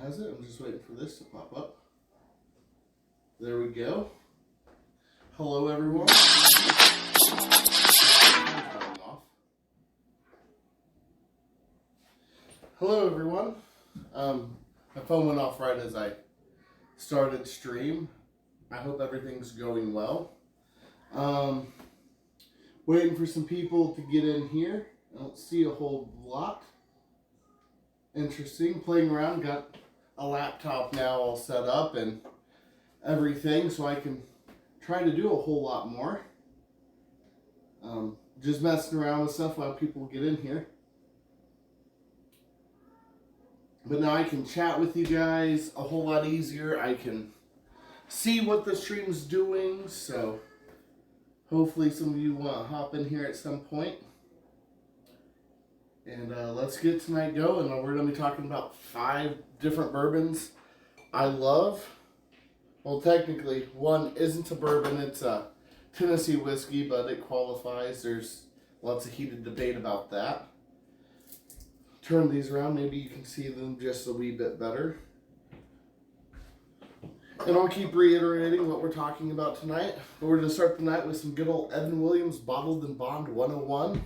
has it. I'm just waiting for this to pop up. There we go. Hello, everyone. Hello, everyone. My phone went off right as I started stream. I hope everything's going well. Waiting for some people to get in here. I don't see a whole lot. Interesting. Playing around. Got a laptop now all set up and everything, so I can try to do a whole lot more. Just messing around with stuff while people get in here. But now I can chat with you guys a whole lot easier. I can see what the stream's doing, so hopefully some of you want to hop in here at some point. And let's get tonight going. We're going to be talking about 5 different bourbons I love. Well, technically, one isn't a bourbon. It's a Tennessee whiskey, but it qualifies. There's lots of heated debate about that. Turn these around. Maybe you can see them just a wee bit better. And I'll keep reiterating what we're talking about tonight. But we're going to start the night with some good old Evan Williams Bottled and Bond 101.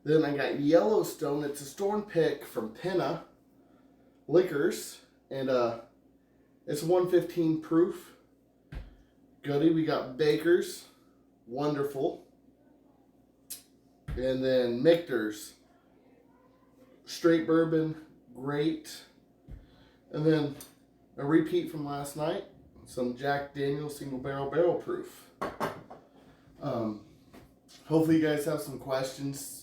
Then I got Yellowstone. It's a storm pick from Penna Liquors. And it's 115 proof. Goodie. We got Baker's. Wonderful. And then Michter's. Straight bourbon. Great. And then a repeat from last night. Some Jack Daniel's single barrel proof. Hopefully you guys have some questions.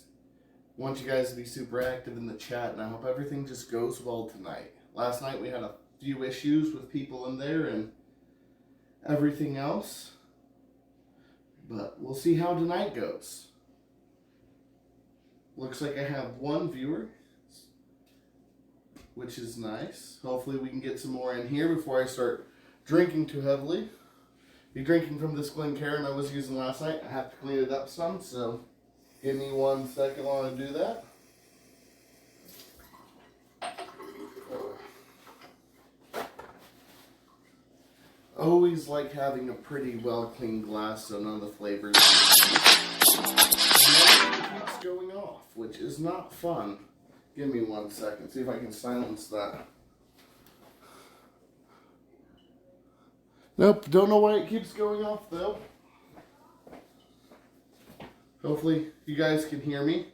I want you guys to be super active in the chat, and I hope everything just goes well tonight. Last night we had a few issues with people in there and everything else, but we'll see how tonight goes. Looks like I have one viewer, which is nice. Hopefully we can get some more in here before I start drinking too heavily. Be drinking from this Glencairn I was using last night. I have to clean it up some, so give me 1 second while I do that. Always like having a pretty well-cleaned glass so none of the flavors keeps going off, which is not fun. Give me 1 second. See if I can silence that. Nope, don't know why it keeps going off though. Hopefully you guys can hear me.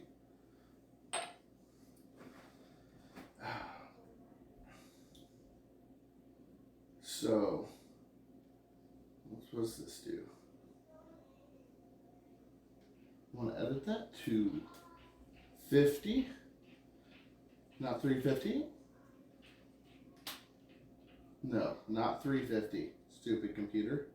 So, what does this do? I want to edit that to 50, not 350. No, not 350. Stupid computer.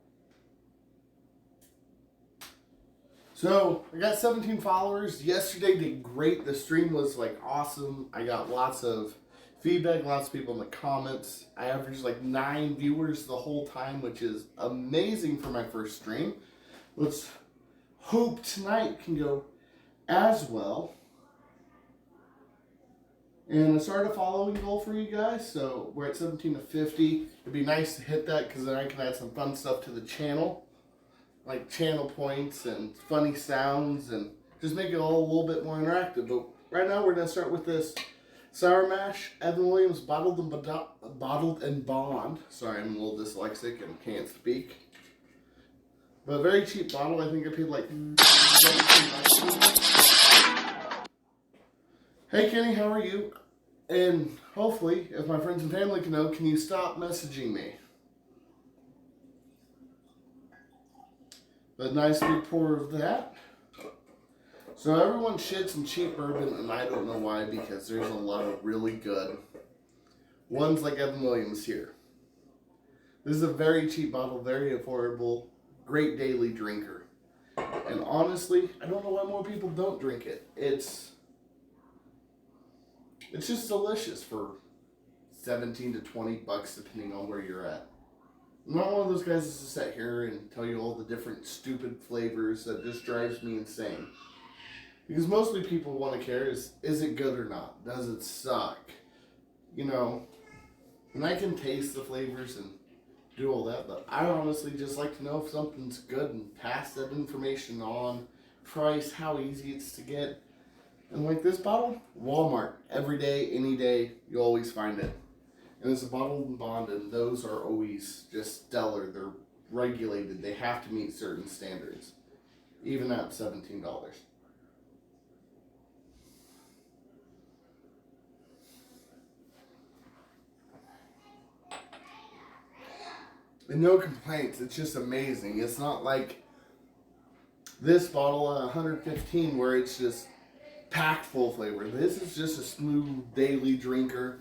So, I got 17 followers. Yesterday did great. The stream was like awesome. I got lots of feedback, lots of people in the comments. I averaged like 9 viewers the whole time, which is amazing for my first stream. Let's hope tonight can go as well. And I started a following goal for you guys, so we're at 17 to 50. It'd be nice to hit that because then I can add some fun stuff to the channel, like channel points and funny sounds, and just make it all a little bit more interactive. But right now we're going to start with this Sour Mash Evan Williams Bottled and Bond. Sorry, I'm a little dyslexic and can't speak. But a very cheap bottle. I think I paid like $17. Hey Kenny, how are you? And hopefully, if my friends and family can know, can you stop messaging me? But nice big pour of that. So everyone shits on cheap bourbon, and I don't know why, because there's a lot of really good ones like Evan Williams here. This is a very cheap bottle, very affordable, great daily drinker. And honestly, I don't know why more people don't drink it. It's just delicious for 17 to 20 bucks depending on where you're at. I'm not one of those guys to sit here and tell you all the different stupid flavors that just drives me insane. Because mostly people want to care is it good or not? Does it suck? You know, And I can taste the flavors and do all that, but I honestly just like to know if something's good and pass that information on. Price, how easy it's to get. And like this bottle, Walmart, every day, any day, you always find it. And it's a bottled and bond, and those are always just stellar. They're regulated. They have to meet certain standards, even at $17. And no complaints. It's just amazing. It's not like this bottle at 115 where it's just packed full of flavor. This is just a smooth daily drinker.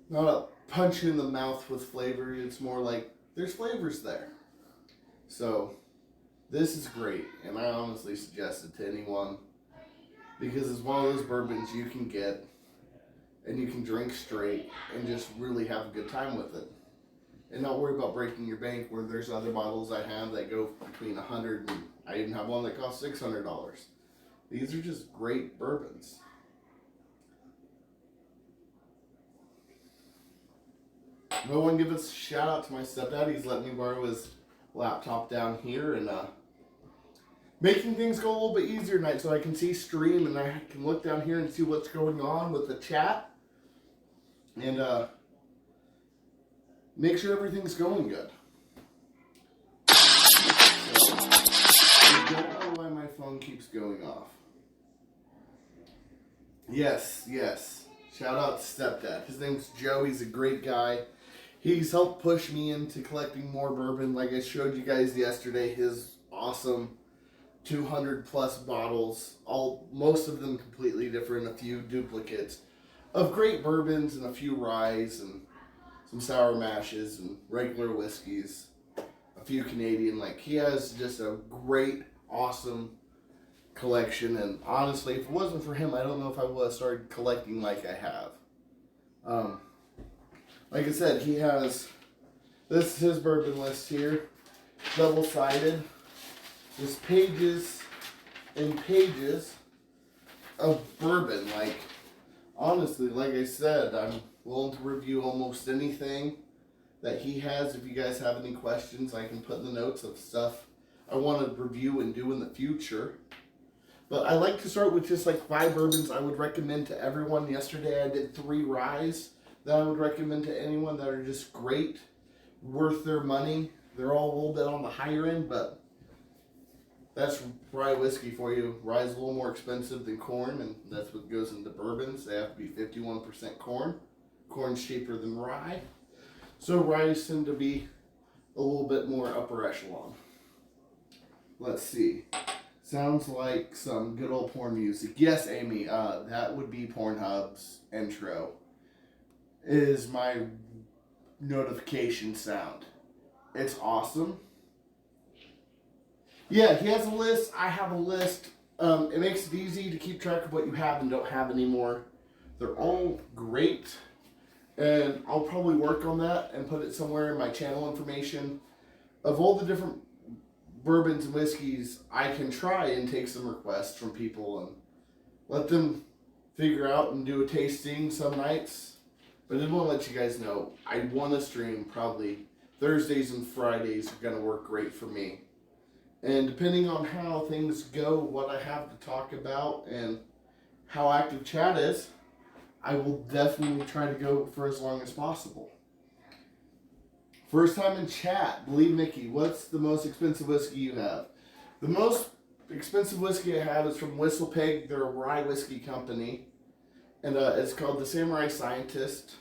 Not a punch you in the mouth with flavor. It's more like there's flavors there. So this is great, and I honestly suggest it to anyone because it's one of those bourbons you can get and you can drink straight and just really have a good time with it. And not worry about breaking your bank where there's other bottles I have that go between $100 and I even have one that costs $600. These are just great bourbons. No one give a shout out to my stepdad. He's let me borrow his laptop down here and making things go a little bit easier tonight so I can see stream and I can look down here and see what's going on with the chat and make sure everything's going good. So, I don't know why my phone keeps going off. Yes. Shout out to stepdad. His name's Joe. He's a great guy. He's helped push me into collecting more bourbon. Like I showed you guys yesterday, his awesome 200 plus bottles, most of them completely different, a few duplicates of great bourbons and a few ryes and some sour mashes and regular whiskeys, a few Canadian. Like he has just a great, awesome collection. And honestly, if it wasn't for him, I don't know if I would have started collecting like I have. Like I said, he has, this is his bourbon list here, double-sided. Just pages and pages of bourbon. Like, honestly, like I said, I'm willing to review almost anything that he has. If you guys have any questions, I can put in the notes of stuff I want to review and do in the future. But I like to start with just like 5 bourbons I would recommend to everyone. Yesterday I did 3 ryes that I would recommend to anyone that are just great, worth their money. They're all a little bit on the higher end, but that's rye whiskey for you. Rye's a little more expensive than corn, and that's what goes into bourbons. They have to be 51% corn. Corn's cheaper than rye. So ryes tend to be a little bit more upper echelon. Let's see. Sounds like some good old porn music. Yes, Amy, that would be Pornhub's intro. It is my notification sound. It's awesome. Yeah, he has a list. I have a list. It makes it easy to keep track of what you have and don't have anymore. They're all great. And I'll probably work on that and put it somewhere in my channel information. Of all the different bourbons and whiskeys, I can try and take some requests from people and let them figure out and do a tasting some nights. But I did want to let you guys know, I want to stream probably Thursdays and Fridays are going to work great for me. And depending on how things go, what I have to talk about, and how active chat is, I will definitely try to go for as long as possible. First time in chat, believe Mickey, what's the most expensive whiskey you have? The most expensive whiskey I have is from Whistlepig. They're a rye whiskey company. And it's called the Samurai Scientist.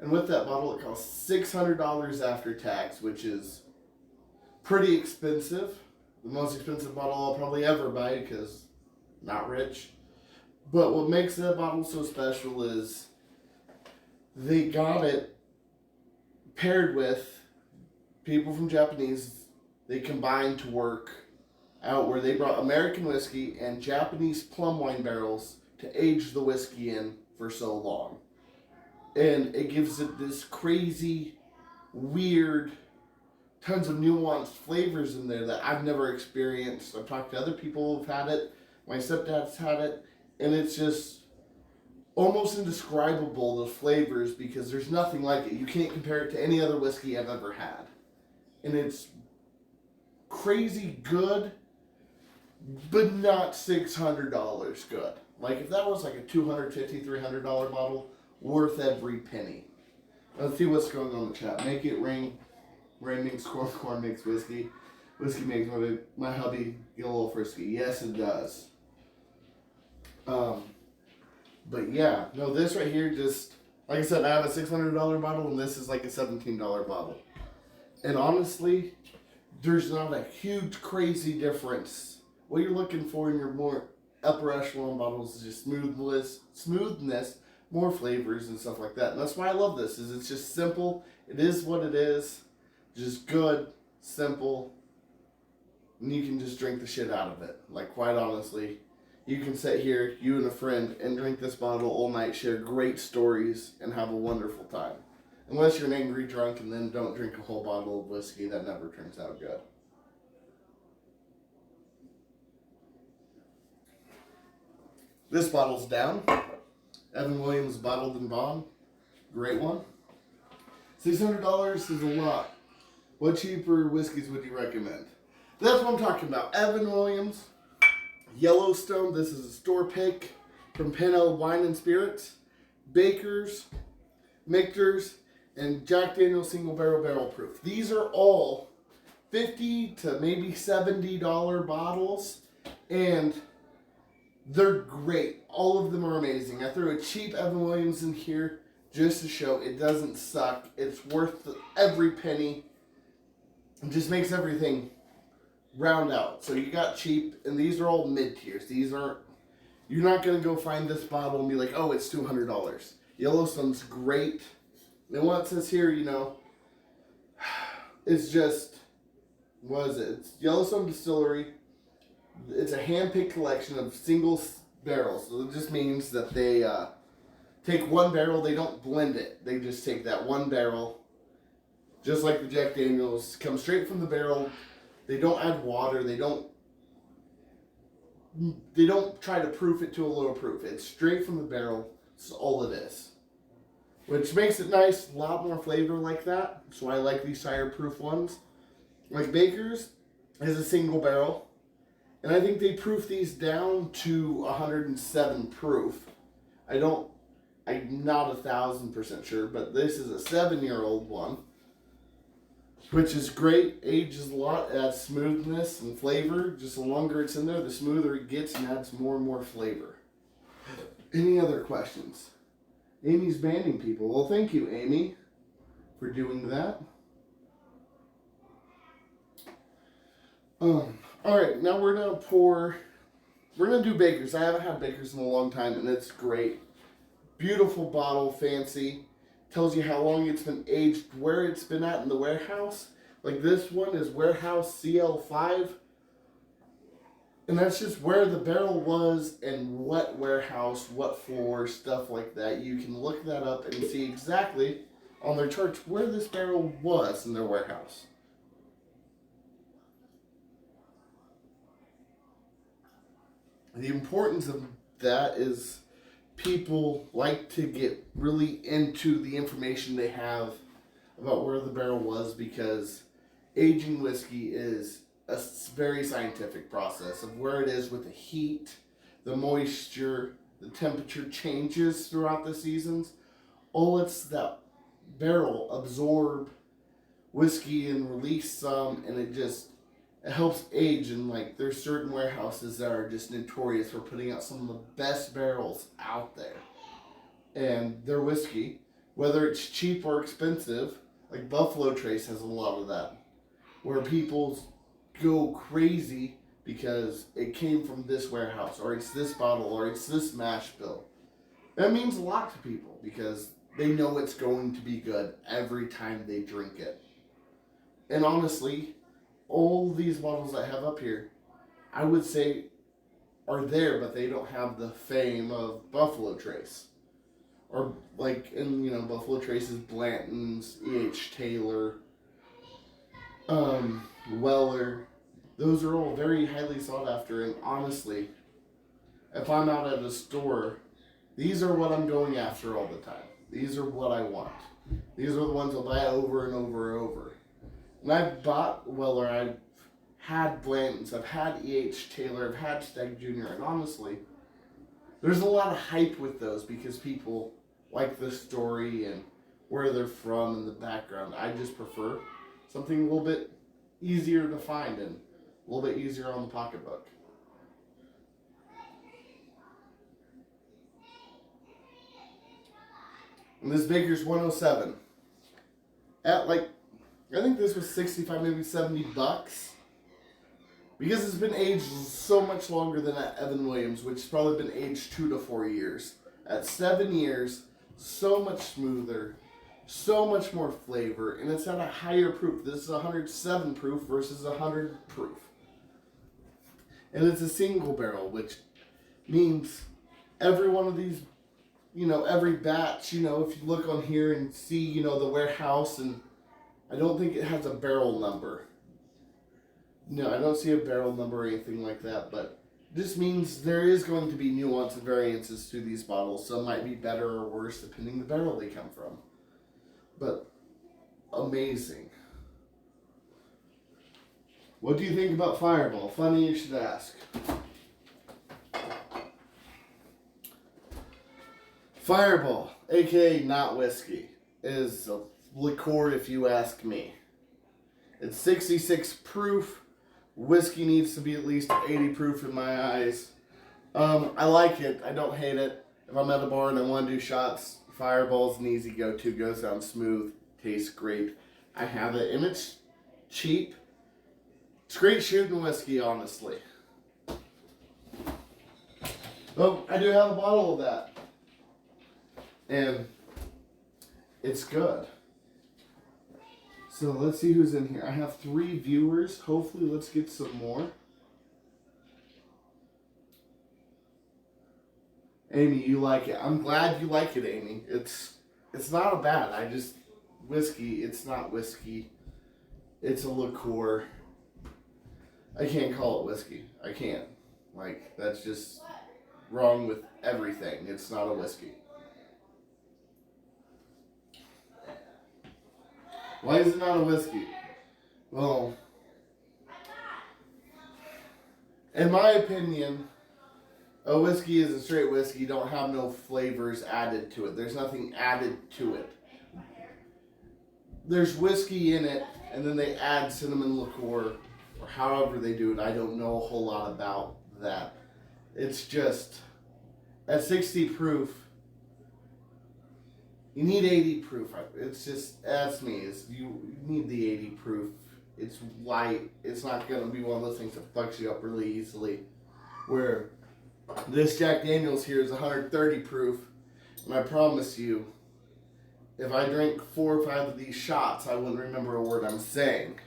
And with that bottle, it costs $600 after tax, which is pretty expensive. The most expensive bottle I'll probably ever buy because I'm not rich. But what makes that bottle so special is they got it paired with people from Japanese. They combined to work out where they brought American whiskey and Japanese plum wine barrels to age the whiskey in for so long. And it gives it this crazy, weird, tons of nuanced flavors in there that I've never experienced. I've talked to other people who've had it. My stepdad's had it. And it's just almost indescribable, the flavors, because there's nothing like it. You can't compare it to any other whiskey I've ever had. And it's crazy good, but not $600 good. Like if that was like a $250, $300 bottle, worth every penny. Let's see what's going on in the chat. Make it rain. Rain makes corn, corn makes whiskey. Whiskey makes my hubby get a little frisky. Yes, it does. But yeah, no, this right here just, like I said, I have a $600 bottle and this is like a $17 bottle. And honestly, there's not a huge crazy difference. What you're looking for in your more upper echelon bottles is just smoothness, more flavors and stuff like that. And that's why I love this, is it's just simple. It is what it is. Just good, simple, and you can just drink the shit out of it. Like, quite honestly, you can sit here, you and a friend, and drink this bottle all night, share great stories, and have a wonderful time. Unless you're an angry drunk and then don't drink a whole bottle of whiskey, that never turns out good. This bottle's down. Evan Williams Bottled in Bond. Great one. $600 is a lot. What cheaper whiskeys would you recommend? That's what I'm talking about. Evan Williams, Yellowstone. This is a store pick from Pinot Wine and Spirits. Baker's, Michter's, and Jack Daniel's Single Barrel Proof. These are all $50 to maybe $70 bottles, and they're great. All of them are amazing. I threw a cheap Evan Williams in here just to show it doesn't suck. It's worth every penny. It just makes everything round out. So you got cheap, and these are all mid-tiers. These aren't, you're not going to go find this bottle and be like, oh, it's $200. Yellowstone's great. And what it says here, you know, it's just, what is it? It's Yellowstone Distillery. It's a hand-picked collection of single barrels. So it just means that they take one barrel, they don't blend it. They just take that one barrel, just like the Jack Daniels, comes straight from the barrel. They don't add water. They don't try to proof it to a lower proof. It's straight from the barrel. That's all it is. Which makes it nice, a lot more flavor like that. So I like these higher proof ones. Like Baker's is a single barrel. And I think they proof these down to 107 proof. I'm not 1,000% sure, but this is a 7-year-old one, which is great. Ages a lot, adds smoothness and flavor. Just the longer it's in there, the smoother it gets and adds more and more flavor. Any other questions? Amy's banning people. Well, thank you, Amy, for doing that. Alright, now we're gonna do Baker's. I haven't had Baker's in a long time, and it's great. Beautiful bottle, fancy. Tells you how long it's been aged, where it's been at in the warehouse. Like this one is warehouse CL5. And that's just where the barrel was and what warehouse, what floor, stuff like that. You can look that up and see exactly on their charts where this barrel was in their warehouse. The importance of that is people like to get really into the information they have about where the barrel was, because aging whiskey is a very scientific process of where it is with the heat, the moisture, the temperature changes throughout the seasons. All lets that barrel absorb whiskey and release some, and it helps age. And like there's certain warehouses that are just notorious for putting out some of the best barrels out there, and their whiskey, whether it's cheap or expensive, like Buffalo Trace has a lot of that, where people go crazy because it came from this warehouse, or it's this bottle, or it's this mash bill. That means a lot to people because they know it's going to be good every time they drink it. And honestly, all these bottles I have up here, I would say are there, but they don't have the fame of Buffalo Trace. Or like, and you know, Buffalo Trace is Blanton's, E.H. Taylor, Weller. Those are all very highly sought after, and honestly, if I'm out at a store These are what I'm going after all the time. These are what I want. These are the ones I'll buy over and over and over. And I've bought Weller, I've had Blanton's, I've had E.H. Taylor, I've had Steg Jr., and honestly, there's a lot of hype with those because people like the story and where they're from and the background. I just prefer something a little bit easier to find and a little bit easier on the pocketbook. And this Baker's 107. At like, I think this was 65, maybe $70. Because it's been aged so much longer than that Evan Williams, which has probably been aged 2 to 4 years. At 7 years, so much smoother, so much more flavor, and it's at a higher proof. This is 107 proof versus 100 proof. And it's a single barrel, which means every one of these, every batch, if you look on here and see, the warehouse, and I don't think it has a barrel number. No, I don't see a barrel number or anything like that, but this means there is going to be nuance and variances to these bottles. Some might be better or worse depending the barrel they come from. But amazing. What do you think about Fireball? Funny you should ask. Fireball, aka not whiskey, is a liqueur if you ask me. It's 66 proof. Whiskey needs to be at least 80 proof in my eyes. I like it. I don't hate it. If I'm at a bar and I want to do shots, Fireball's an easy go-to. Goes down smooth. Tastes great. I have it, and it's cheap. It's great shooting whiskey, honestly. Oh, I do have a bottle of that. And it's good. So let's see who's in here. I have 3 viewers. Hopefully, let's get some more. Amy, you like it. I'm glad you like it, Amy. It's not a bad. Whiskey. It's not whiskey. It's a liqueur. I can't call it whiskey. I can't. That's just wrong with everything. It's not a whiskey. Why is it not a whiskey? Well, in my opinion, a whiskey is a straight whiskey. You don't have no flavors added to it. There's nothing added to it. There's whiskey in it, and then they add cinnamon liqueur, or however they do it. I don't know a whole lot about that. It's just, at 60 proof, you need 80 proof. It's just, that's me. You need the 80 proof. It's light. It's not going to be one of those things that fucks you up really easily. Where this Jack Daniels here is 130 proof. And I promise you, if I drank 4 or 5 of these shots, I wouldn't remember a word I'm saying.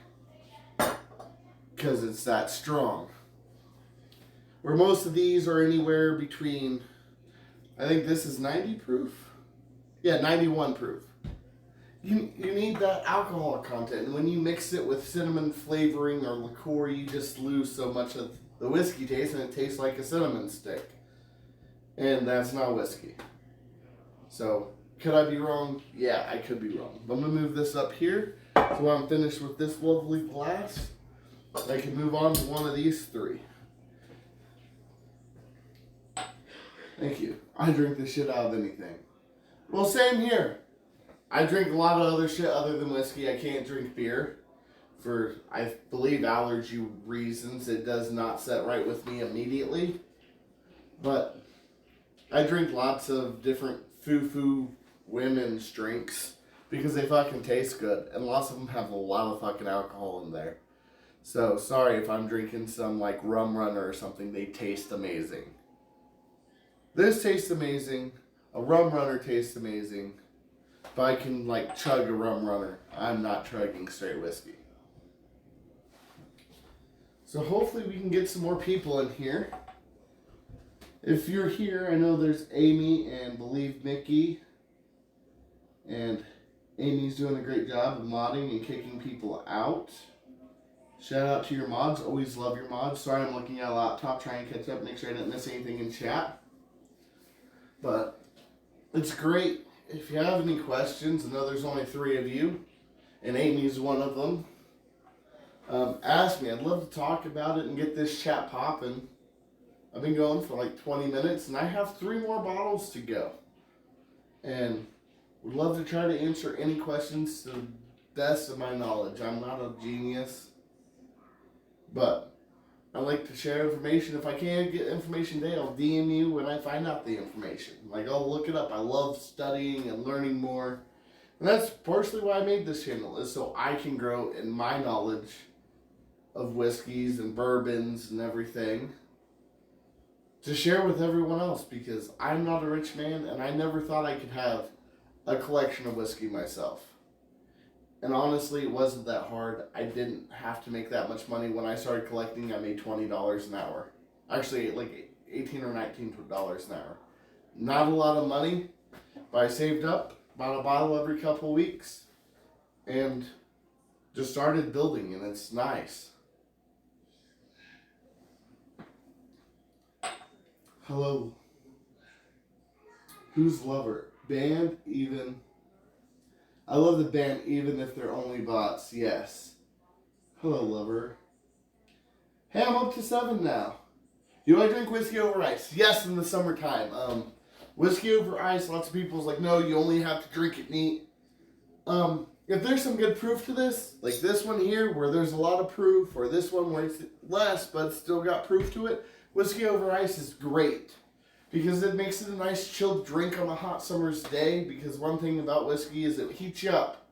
Because it's that strong. Where most of these are anywhere between, I think this is 90 proof. Yeah, 91 proof. You need that alcohol content. And when you mix it with cinnamon flavoring or liqueur, you just lose so much of the whiskey taste, and it tastes like a cinnamon stick. And that's not whiskey. So, could I be wrong? Yeah, I could be wrong. But I'm going to move this up here. So when I'm finished with this lovely glass, I can move on to one of these 3. Thank you. I drink the shit out of anything. Well, same here. I drink a lot of other shit other than whiskey. I can't drink beer for, I believe, allergy reasons. It does not set right with me immediately. But I drink lots of different foo-foo women's drinks because they fucking taste good. And lots of them have a lot of fucking alcohol in there. So, sorry if I'm drinking some like Rum Runner or something. They taste amazing. This tastes amazing. A Rum Runner tastes amazing. If I can chug a Rum Runner, I'm not chugging straight whiskey. So hopefully we can get some more people in here. If you're here, I know there's Amy and Believe Mickey. And Amy's doing a great job of modding and kicking people out. Shout out to your mods. Always love your mods. Sorry I'm looking at a laptop trying to catch up, make sure I didn't miss anything in chat. But it's great. If you have any questions, I know there's only 3 of you, and Amy's one of them. Ask me. I'd love to talk about it and get this chat popping. I've been going for like 20 minutes, and I have 3 more bottles to go. And would love to try to answer any questions to the best of my knowledge. I'm not a genius, but I like to share information. If I can't get information today, I'll DM you when I find out the information. Like, I'll look it up. I love studying and learning more. And that's partially why I made this channel, is so I can grow in my knowledge of whiskeys and bourbons and everything to share with everyone else, because I'm not a rich man and I never thought I could have a collection of whiskey myself. And honestly, it wasn't that hard. I didn't have to make that much money. When I started collecting, I made $20 an hour. Actually, like $18 or $19 an hour. Not a lot of money, but I saved up, bought a bottle every couple of weeks, and just started building, and it's nice. Hello. Who's Lover? Band, even. I love the band, even if they're only bots. Yes. Hello, Lover. Hey, I'm up to 7 now. Do I drink whiskey over ice? Yes, in the summertime. Whiskey over ice, lots of people's like, no, you only have to drink it neat. If there's some good proof to this, like this one here, where there's a lot of proof, or this one where it's less, but it's still got proof to it, whiskey over ice is great. Because it makes it a nice chilled drink on a hot summer's day. Because one thing about whiskey is it heats you up.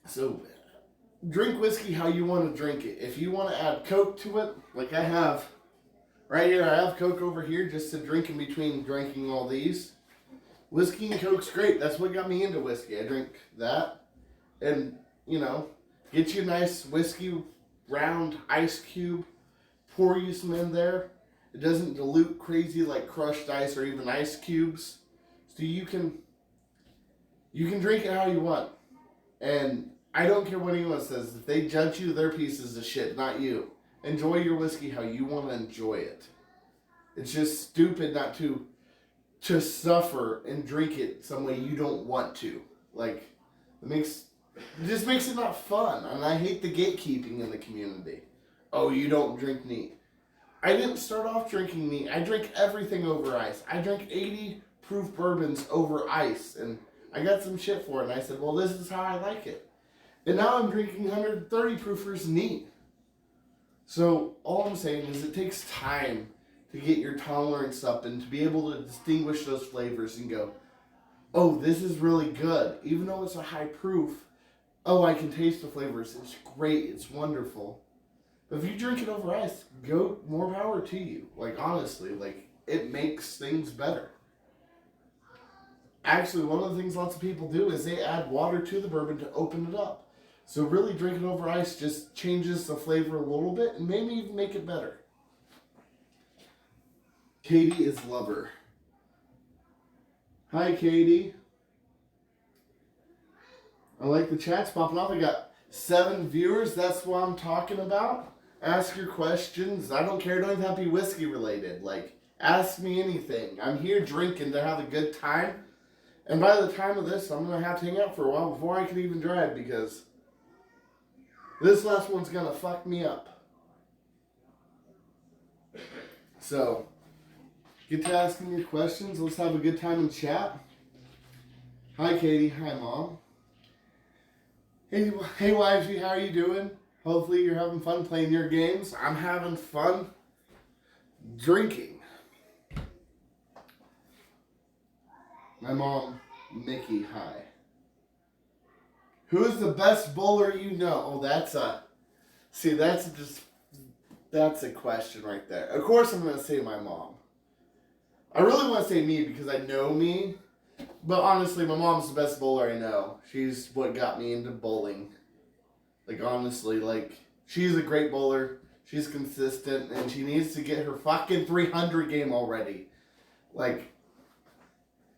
So drink whiskey how you want to drink it. If you want to add Coke to it, like I have right here, I have Coke over here just to drink in between drinking all these. Whiskey and Coke's great. That's what got me into whiskey. I drink that. And, you know, get you a nice whiskey round ice cube. Pour you some in there. It doesn't dilute crazy like crushed ice or even ice cubes. So you can drink it how you want. And I don't care what anyone says. If they judge you, they're pieces of shit, not you. Enjoy your whiskey how you want to enjoy it. It's just stupid not to suffer and drink it some way you don't want to. Like, it just makes it not fun. And I hate the gatekeeping in the community. Oh, you don't drink neat. I didn't start off drinking neat. I drink everything over ice. I drank 80 proof bourbons over ice, and I got some shit for it. And I said, well, this is how I like it. And now I'm drinking 130 proofers neat. So all I'm saying is it takes time to get your tolerance up and to be able to distinguish those flavors and go, oh, this is really good. Even though it's a high proof, oh, I can taste the flavors. It's great. It's wonderful. If you drink it over ice, more power to you. Like, honestly, like, it makes things better. Actually, one of the things lots of people do is they add water to the bourbon to open it up. So really drinking over ice just changes the flavor a little bit and maybe even make it better. Katie is Lover. Hi, Katie. I like the chats popping off. I got 7 viewers. That's what I'm talking about. Ask your questions. I don't care. It don't even have to be whiskey related. Like, ask me anything. I'm here drinking to have a good time. And by the time of this, I'm going to have to hang out for a while before I can even drive, because this last one's going to fuck me up. So, get to asking your questions. Let's have a good time in chat. Hi, Katie. Hi, Mom. Hey, wifey. How are you doing? Hopefully you're having fun playing your games. I'm having fun drinking. My mom, Mickey, hi. Who is the best bowler you know? Oh, that's a question right there. Of course I'm going to say my mom. I really want to say me because I know me. But honestly, my mom's the best bowler I know. She's what got me into bowling. Like, honestly, like, she's a great bowler. She's consistent, and she needs to get her fucking 300 game already. Like,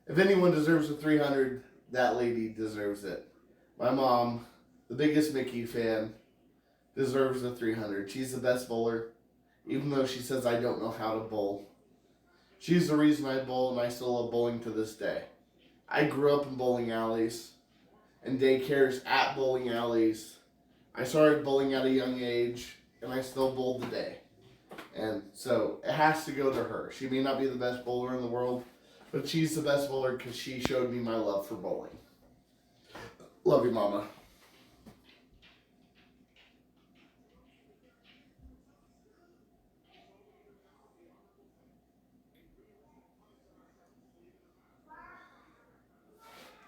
if anyone deserves a 300, that lady deserves it. My mom, the biggest Mickey fan, deserves a 300. She's the best bowler, even though she says I don't know how to bowl. She's the reason I bowl, and I still love bowling to this day. I grew up in bowling alleys and daycares at bowling alleys. I started bowling at a young age, and I still bowl today. And so it has to go to her. She may not be the best bowler in the world, but she's the best bowler because she showed me my love for bowling. Love you, Mama.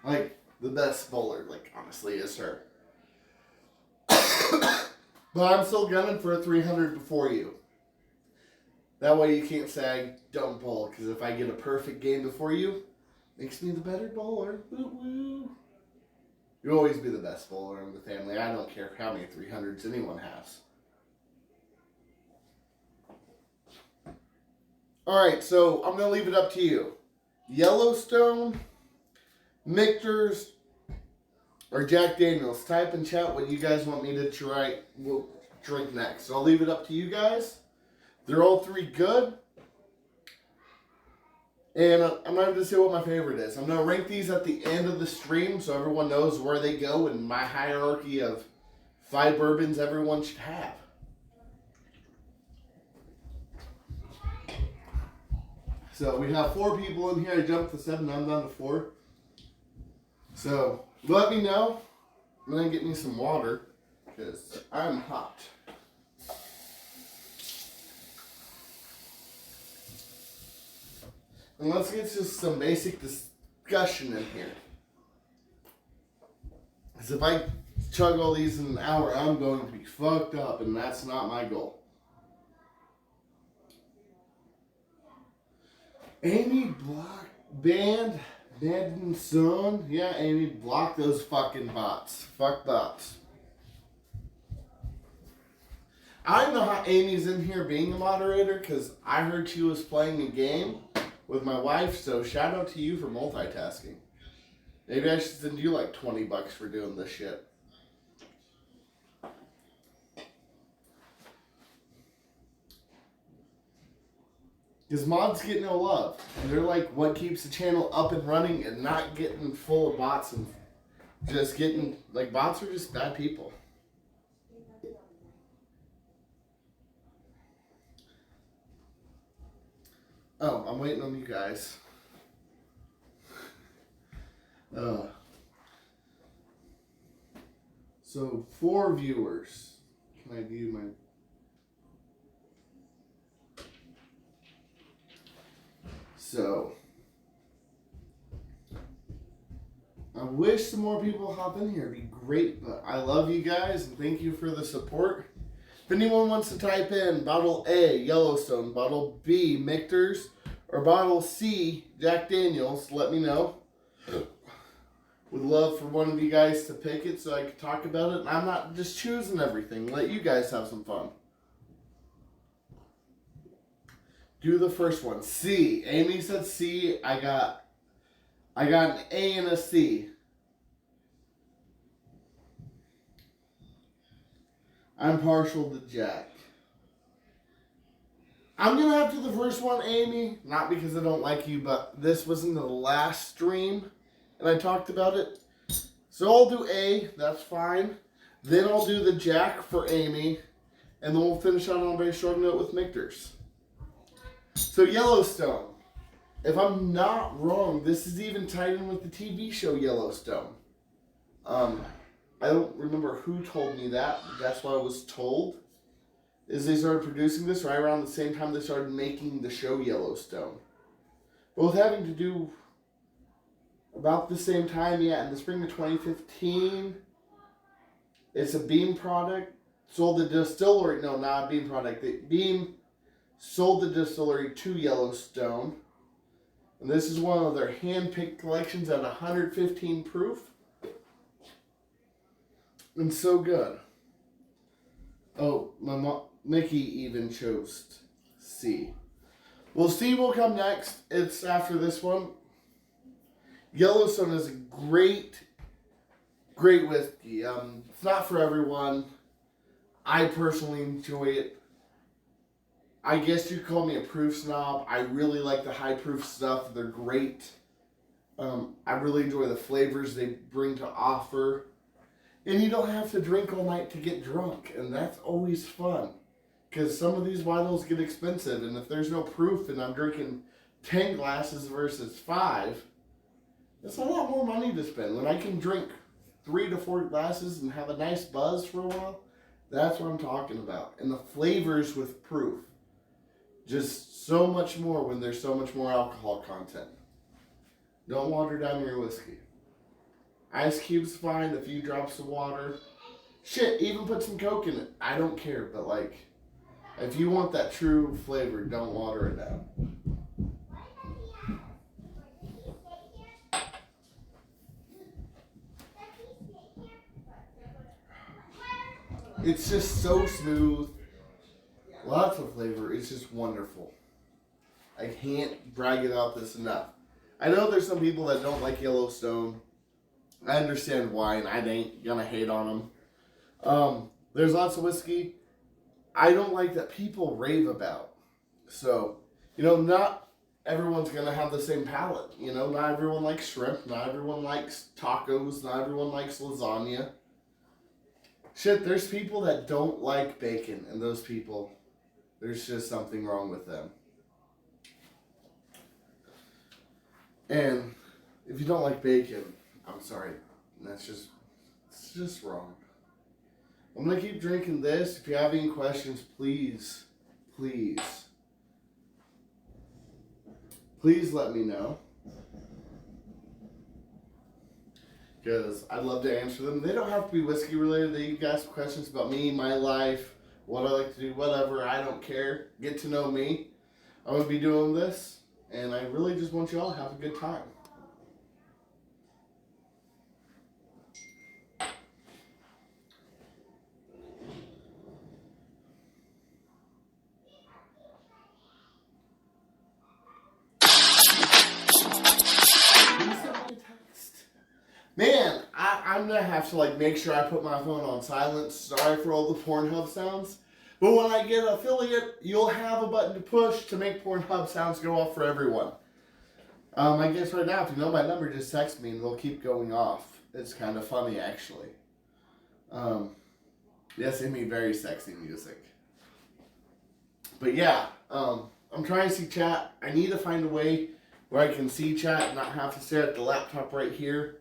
Like, the best bowler, like, honestly, is her. But I'm still gunning for a 300 before you. That way you can't say I don't bowl, because if I get a perfect game before you, makes me the better bowler. Woo woo. You'll always be the best bowler in the family. I don't care how many 300s anyone has. Alright, so I'm going to leave it up to you. Yellowstone, Michter's, or Jack Daniels. Type in chat what you guys want me to try. We'll drink next. So I'll leave it up to you guys. They're all three good. And I'm not going to say what my favorite is. I'm going to rank these at the end of the stream so everyone knows where they go in my hierarchy of 5 bourbons everyone should have. So we have 4 people in here. I jumped to 7. I'm down to 4. So let me know. I'm going to get me some water because I'm hot. And let's get to some basic discussion in here. Because if I chug all these in an hour, I'm going to be fucked up, and that's not my goal. Amy Block Band and Son. Yeah, Amy, block those fucking bots. Fuck bots. I know how Amy's in here being a moderator because I heard she was playing a game with my wife, so shout out to you for multitasking. Maybe I should send you like $20 for doing this shit. Because mods get no love. And they're like what keeps the channel up and running and not getting full of bots and just getting, like, bots are just bad people. Oh, I'm waiting on you guys. So 4 viewers. Can I view my... So, I wish some more people hop in here. It'd be great, but I love you guys and thank you for the support. If anyone wants to type in bottle A, Yellowstone, bottle B, Michter's, or bottle C, Jack Daniels, let me know. Would love for one of you guys to pick it so I could talk about it. And I'm not just choosing everything. Let you guys have some fun. Do the first one. C. Amy said C. I got an A and a C. I'm partial to Jack. I'm going to have to the first one, Amy. Not because I don't like you, but this was in the last stream, and I talked about it. So I'll do A. That's fine. Then I'll do the Jack for Amy, and then we'll finish out on a very short note with Michter's. So Yellowstone. If I'm not wrong, this is even tied in with the TV show Yellowstone. I don't remember who told me that, but that's what I was told. Is they started producing this right around the same time they started making the show Yellowstone. Both having to do about the same time, yeah, in the spring of 2015. It's a Beam product. Sold the distillery, no, not a Beam product. Beam sold the distillery to Yellowstone. And this is one of their hand-picked collections at 115 proof. And so good. Oh, my mom, Mickey even chose C. Well, C will come next. It's after this one. Yellowstone is a great whiskey. It's not for everyone. I personally enjoy it. I guess you could call me a proof snob. I really like the high proof stuff. They're great. I really enjoy the flavors they bring to offer. And you don't have to drink all night to get drunk. And that's always fun. Because some of these bottles get expensive. And if there's no proof and I'm drinking 10 glasses versus 5, it's a lot more money to spend. When I can drink 3 to 4 glasses and have a nice buzz for a while, that's what I'm talking about. And the flavors with proof. Just so much more when there's so much more alcohol content. Don't water down your whiskey. Ice cubes fine, a few drops of water. Shit, even put some Coke in it. I don't care, but like, if you want that true flavor, don't water it down. It's just so smooth. Lots of flavor. It's just wonderful. I can't brag about this enough. I know there's some people that don't like Yellowstone. I understand why, and I ain't gonna hate on them. There's lots of whiskey I don't like that people rave about. So, not everyone's gonna have the same palate. Not everyone likes shrimp. Not everyone likes tacos. Not everyone likes lasagna. Shit, there's people that don't like bacon, and those people, there's just something wrong with them. And if you don't like bacon, I'm sorry, it's just wrong. I'm going to keep drinking this. If you have any questions, please let me know. Because I'd love to answer them. They don't have to be whiskey related. You guys have questions about me, my life, what I like to do, whatever. I don't care. Get to know me. I'm going to be doing this. And I really just want you all to have a good time. Man, I'm going to have to make sure I put my phone on silent. Sorry for all the Pornhub sounds. But when I get an affiliate, you'll have a button to push to make Pornhub sounds go off for everyone. I guess right now, if you know my number, just text me and they'll keep going off. It's kind of funny, actually. Yes, I mean very sexy music. But yeah, I'm trying to see chat. I need to find a way where I can see chat and not have to stare at the laptop right here.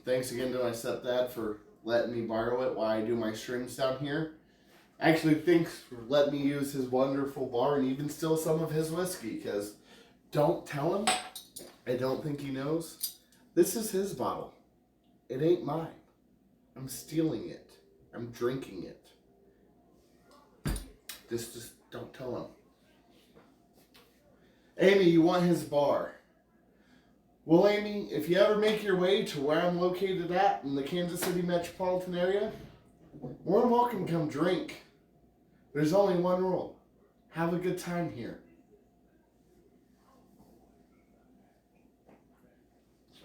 Thanks again to my stepdad for letting me borrow it while I do my streams down here. Actually, thanks for letting me use his wonderful bar and even steal some of his whiskey, because don't tell him. I don't think he knows. This is his bottle. It ain't mine. I'm stealing it. I'm drinking it. Just don't tell him. Amy, you want his bar? Well, Amy, if you ever make your way to where I'm located at in the Kansas City metropolitan area, more than welcome to come drink. There's only one rule. Have a good time here.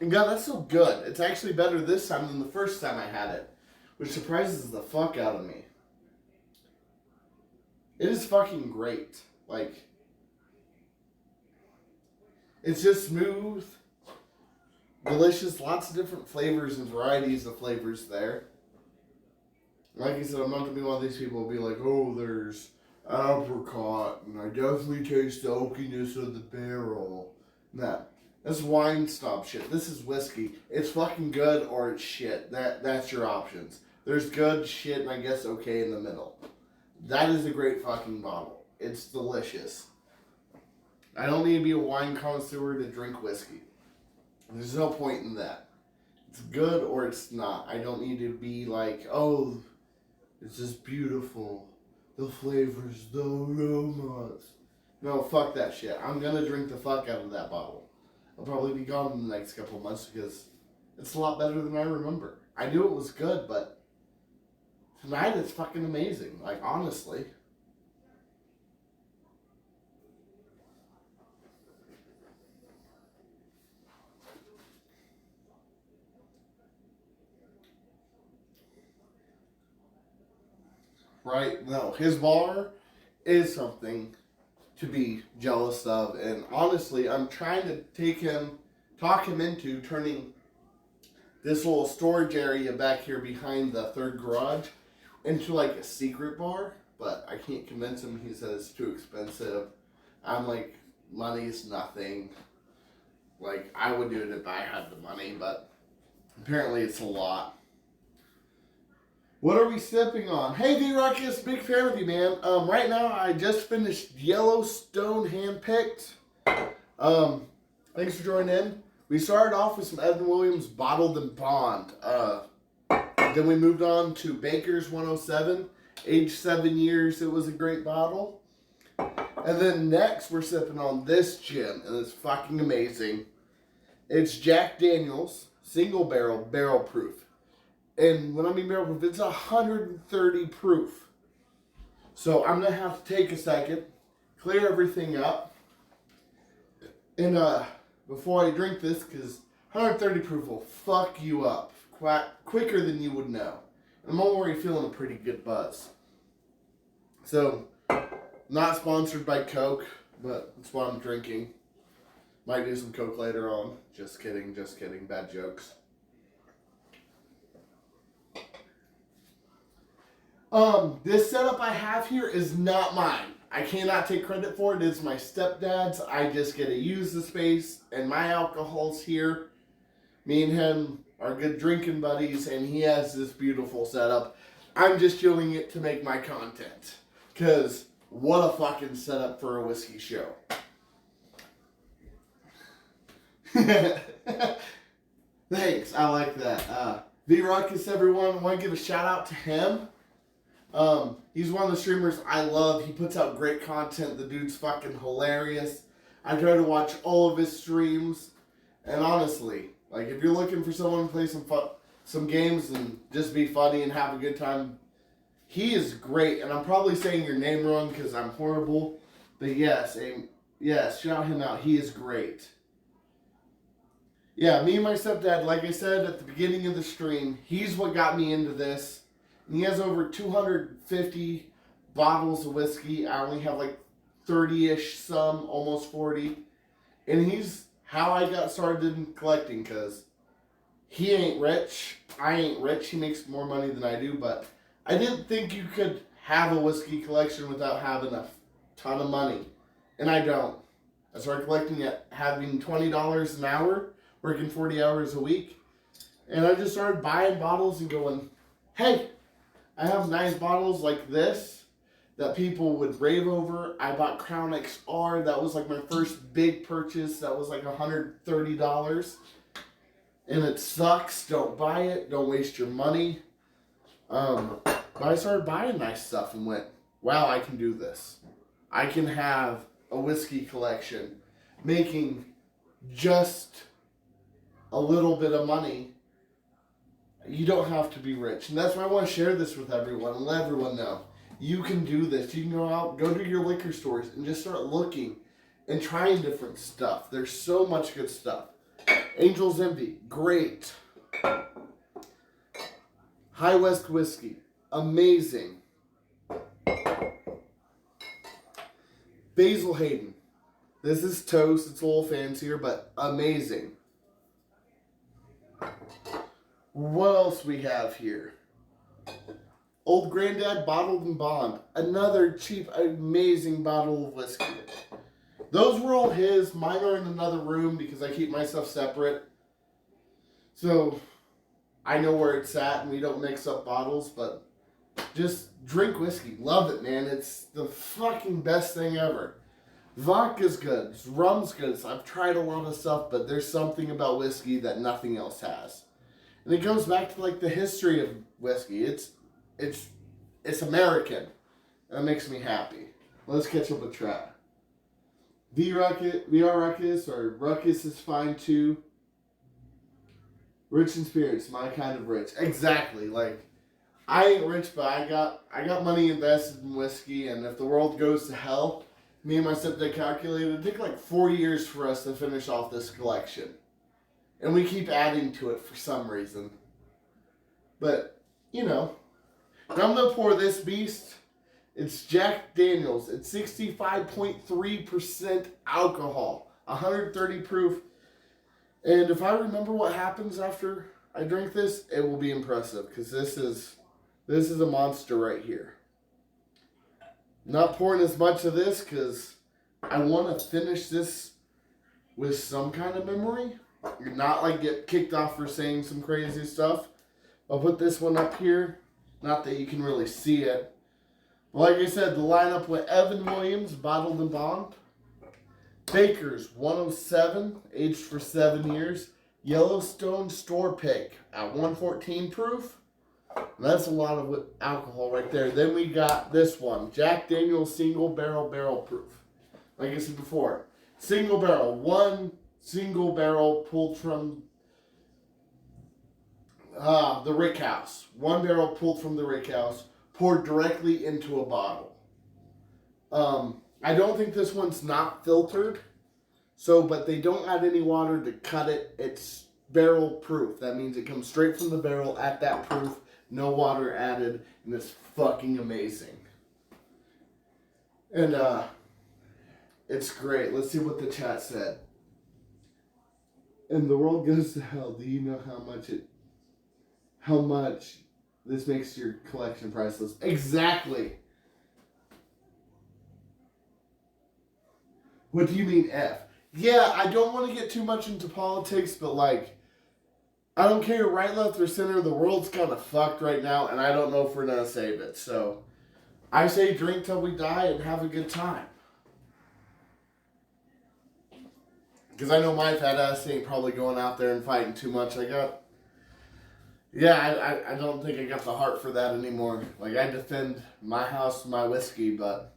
And God, that's so good. It's actually better this time than the first time I had it, which surprises the fuck out of me. It is fucking great. It's just smooth, delicious, lots of different flavors and varieties of flavors there. Like I said, I'm not going to be one of these people who be like, oh, there's apricot, and I definitely taste the oakiness of the barrel. Nah, that's wine snob shit. This is whiskey. It's fucking good or it's shit. That's your options. There's good, shit, and I guess okay in the middle. That is a great fucking bottle. It's delicious. I don't need to be a wine connoisseur to drink whiskey. There's no point in that. It's good or it's not. I don't need to be like, oh, it's just beautiful. The flavors, the aromas. No, fuck that shit. I'm going to drink the fuck out of that bottle. I'll probably be gone in the next couple of months because it's a lot better than I remember. I knew it was good, but tonight it's fucking amazing. Honestly. Right? No, his bar is something to be jealous of. And honestly, I'm trying to talk him into turning this little storage area back here behind the third garage into like a secret bar. But I can't convince him. He says it's too expensive. I'm like, money's nothing. Like, I would do it if I had the money, but apparently it's a lot. What are we sipping on? Hey, V-Ruckus, big fan of you, man. Right now, I just finished Yellowstone Handpicked. Thanks for joining in. We started off with some Evan Williams Bottled and Bond. Then we moved on to Baker's 107. Aged 7 years, it was a great bottle. And then next, we're sipping on this gin, and it's fucking amazing. It's Jack Daniel's Single Barrel Proof. And when I mean barrel proof, it's 130 proof. So I'm going to have to take a second, clear everything up. And before I drink this, because 130 proof will fuck you up quicker than you would know. And I'm already feeling a pretty good buzz. So, not sponsored by Coke, but that's what I'm drinking. Might do some Coke later on. Just kidding. Bad jokes. This setup I have here is not mine. I cannot take credit for it. It's my stepdad's. I just get to use the space, and my alcohol's here. Me and him are good drinking buddies, and he has this beautiful setup. I'm just doing it to make my content. Because what a fucking setup for a whiskey show. Thanks, I like that. V-Ruckus, everyone, I want to give a shout out to him. He's one of the streamers I love. He puts out great content. The dude's fucking hilarious. I try to watch all of his streams. And honestly, like, if you're looking for someone to play some games and just be funny and have a good time, he is great. And I'm probably saying your name wrong because I'm horrible. But yes, shout him out. He is great. Yeah, me and my stepdad, like I said at the beginning of the stream, he's what got me into this. And he has over 250 bottles of whiskey. I only have like 30-ish, some, almost 40. And he's how I got started in collecting, because he ain't rich. I ain't rich. He makes more money than I do, but I didn't think you could have a whiskey collection without having a ton of money. And I don't. I started collecting at having $20 an hour, working 40 hours a week. And I just started buying bottles and going, hey, I have nice bottles like this that people would rave over. I bought Crown XR. That was like my first big purchase. That was like $130. And it sucks. Don't buy it. Don't waste your money. But I started buying nice stuff and went, wow, I can do this. I can have a whiskey collection making just a little bit of money. You don't have to be rich. And that's why I want to share this with everyone and let everyone know. You can do this. You can go out, go to your liquor stores and just start looking and trying different stuff. There's so much good stuff. Angel's Envy, great. High West Whiskey, amazing. Basil Hayden. This is toast. It's a little fancier, but amazing. What else we have here? Old Granddad Bottled and Bond. Another cheap, amazing bottle of whiskey. Those were all his. Mine are in another room because I keep my stuff separate. So, I know where it's at and we don't mix up bottles, but just drink whiskey. Love it, man. It's the fucking best thing ever. Vodka's good. Rum's good. I've tried a lot of stuff, but there's something about whiskey that nothing else has. And it goes back to like the history of whiskey. It's American. That makes me happy. Let's catch up with Trap. VR Ruckus or Ruckus is fine too. Rich in spirits, my kind of rich. Exactly. Like, I ain't rich, but I got money invested in whiskey, and if the world goes to hell, me and my stepdad calculated it took like 4 years for us to finish off this collection. And we keep adding to it for some reason. But, you know, I'm going to pour this beast It's Jack Daniels. It's 65.3% alcohol, 130 proof. And if I remember what happens after I drink this, it will be impressive because this is a monster right here. Not pouring as much of this because I want to finish this with some kind of memory. You're not like get kicked off for saying some crazy stuff. I'll put this one up here. Not that you can really see it. But like I said, the lineup with Evan Williams, bottled and bond. Baker's 107, aged for 7 years. Yellowstone store pick at 114 proof. That's a lot of alcohol right there. Then we got this one, Jack Daniel's single barrel proof. Like I said before, single barrel, one single barrel pulled from the rick house. One barrel pulled from the rick house, poured directly into a bottle. I don't think this one's not filtered. But they don't add any water to cut it. It's barrel proof. That means it comes straight from the barrel at that proof. No water added. And it's fucking amazing. And it's great. Let's see what the chat said. And the world goes to hell. Do you know how much this makes your collection priceless? Exactly. What do you mean F? Yeah, I don't want to get too much into politics, but like, I don't care right, left, or center. The world's kind of fucked right now, and I don't know if we're going to save it. So, I say drink till we die and have a good time. Because I know my fat ass ain't probably going out there and fighting too much. I don't think I got the heart for that anymore. Like, I defend my house, my whiskey, but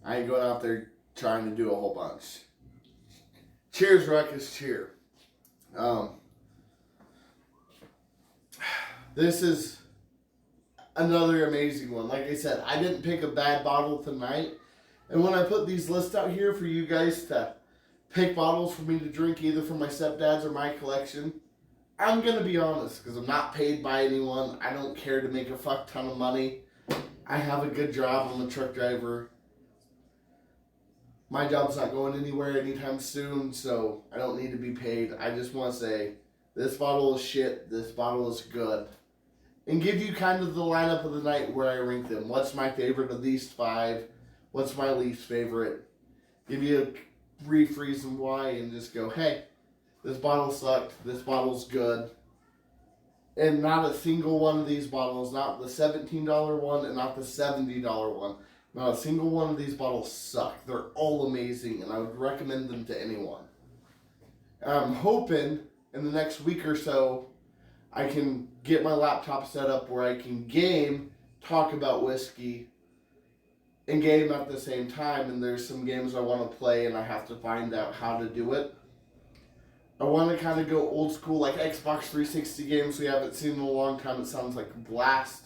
I ain't going out there trying to do a whole bunch. Cheers, Ruckus, cheer. This is another amazing one. Like I said, I didn't pick a bad bottle tonight. And when I put these lists out here for you guys to pick bottles for me to drink either from my stepdad's or my collection, I'm going to be honest because I'm not paid by anyone. I don't care to make a fuck ton of money. I have a good job. I'm a truck driver. My job's not going anywhere anytime soon, so I don't need to be paid. I just want to say, this bottle is shit, this bottle is good. And give you kind of the lineup of the night where I rank them. What's my favorite of these 5? What's my least favorite? Give you a brief reason why and just go, hey, this bottle sucked, this bottle's good. And not a single one of these bottles, not the $17 one and not the $70 one. Not a single one of these bottles suck. They're all amazing, and I would recommend them to anyone. I'm hoping in the next week or so, I can get my laptop set up where I can game, talk about whiskey, and game at the same time. And there's some games I want to play, and I have to find out how to do it. I want to kind of go old school, like Xbox 360 games we haven't seen in a long time. It sounds like a blast.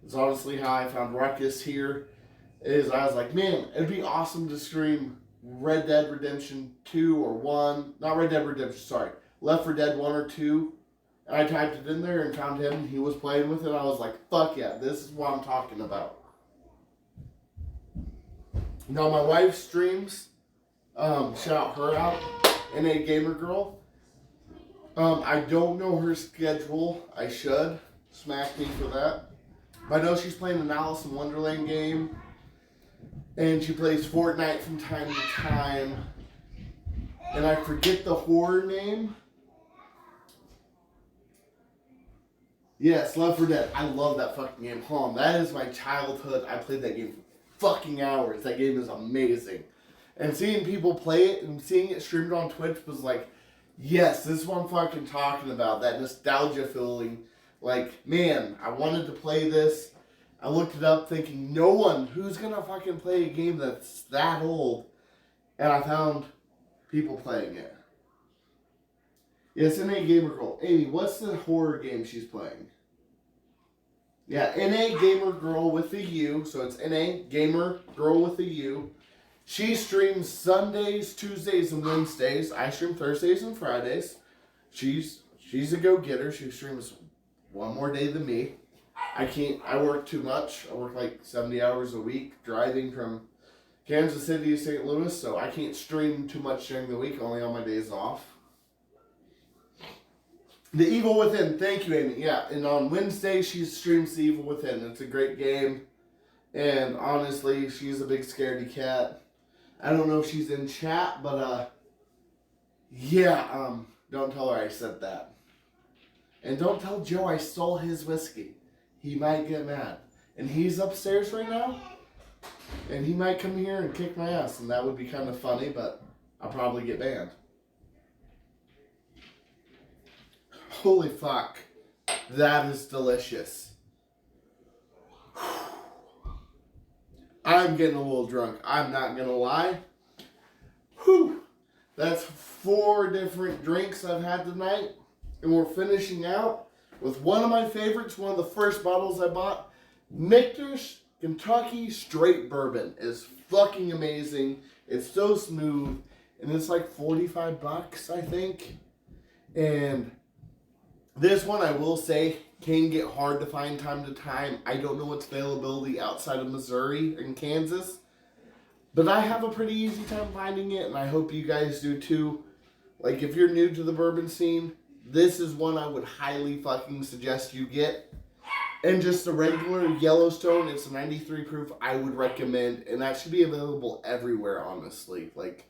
It's honestly how I found Ruckus here. I was like, man, it'd be awesome to stream Red Dead Redemption 2 or 1. Not Red Dead Redemption, sorry. Left 4 Dead 1 or 2. And I typed it in there and found him. And he was playing with it. I was like, fuck yeah, this is what I'm talking about. Now, my wife streams. Shout her out. NA Gamer Girl. I don't know her schedule. I should. Smack me for that. But I know she's playing an Alice in Wonderland game. And she plays Fortnite from time to time. And I forget the horror name. Yes, Left 4 Dead. I love that fucking game. That is my childhood. I played that game for fucking hours. That game is amazing. And seeing people play it and seeing it streamed on Twitch was like, yes, this is what I'm fucking talking about. That nostalgia feeling. Like, man, I wanted to play this. I looked it up thinking, no one, who's going to fucking play a game that's that old? And I found people playing it. Yes, NA Gamer Girl. Amy, what's the horror game she's playing? Yeah, NA Gamer Girl with a U. So it's NA Gamer Girl with a U. She streams Sundays, Tuesdays, and Wednesdays. I stream Thursdays and Fridays. She's a go-getter. She streams one more day than me. I work too much. I work like 70 hours a week driving from Kansas City to St. Louis, so I can't stream too much during the week, only on my days off. The Evil Within, thank you, Amy. Yeah, and on Wednesday she streams The Evil Within. It's a great game, and honestly, she's a big scaredy cat. I don't know if she's in chat, but yeah, don't tell her I said that. And don't tell Joe I stole his whiskey. He might get mad. And he's upstairs right now, and he might come here and kick my ass, and that would be kind of funny, but I'll probably get banned. Holy fuck. That is delicious. I'm getting a little drunk. I'm not gonna lie. Whew. That's 4 different drinks I've had tonight. And we're finishing out with one of my favorites, one of the first bottles I bought. Michter's Kentucky Straight Bourbon is fucking amazing. It's so smooth. And it's like $45, I think. And this one, I will say, can get hard to find time to time. I don't know its availability outside of Missouri and Kansas. But I have a pretty easy time finding it, and I hope you guys do too. Like, if you're new to the bourbon scene, this is one I would highly fucking suggest you get. And just the regular Yellowstone, it's a 93 proof, I would recommend. And that should be available everywhere, honestly. Like,